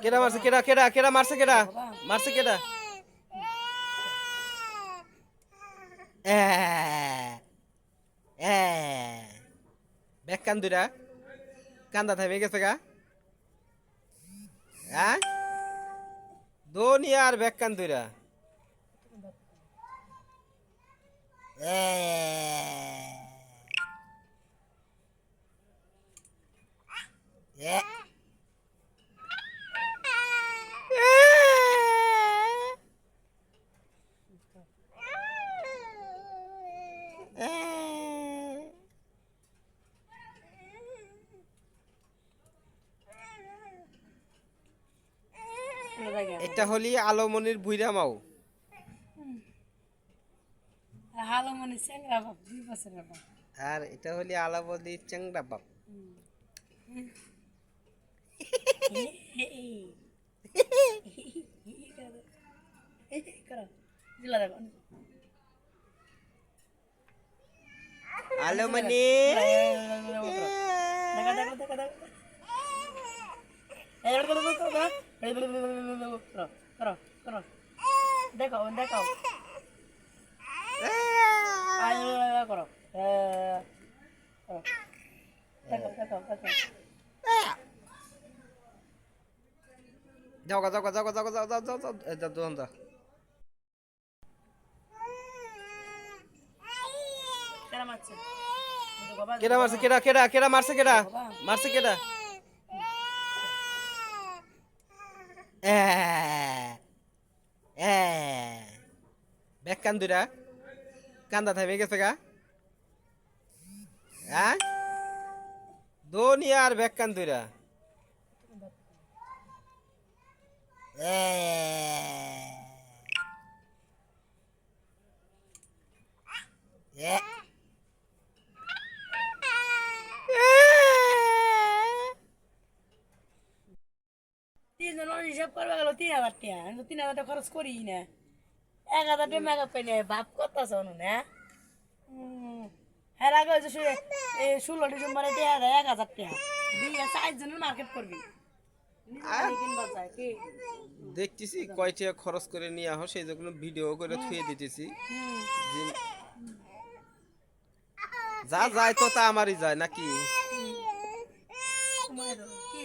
কেডা মারছে কেডা কেডা কেডা মারছে কেডা মারছে কেডা এ এ বেক কান্দুরা কান্দা থামে গেছে গা হ্যাঁ দুনিয়ার বেক কান্দুরা এ এ এটা হলি আলোমনির বুইরা মাও আলোমনি চেংরা বাপ 2 বছরের বাপ আর এটা হলি আলাবলি চেংড়া বাপ আলোমনি দেখো দেখো করো দেখো দেখো দেখো যাও যাও যাও যাও যাও যাও যাও যাও এই যাও যাও কেরা মারছে কেডা মারছে কেডা কেডা কেডা মারছে কেডা মারছে কেডা এ এ বেক কান্দুরা কান্দা থামে গেছে গা হ্যাঁ দুনিয়ার বেক কান্দুরা এ এ তিনজন হিসাব করবে গেল 3,000 টাকা আমি তো 3,000 টাকা খরচ করি না 1,000 টাকা মেকআপ পাই না ভাব করতেছ না হ্যাঁ আগে হয়েছে 16 ডিসেম্বরে 1,000 টাকা দিয়ে 4 জনের মার্কেট করবি দেখতেছি কয়টা খরচ করে নিয়ে আহ সেই জন্য ভিডিও করে থুয়ে দিতেছি যা যায় তো তা আমারই যায় নাকি কি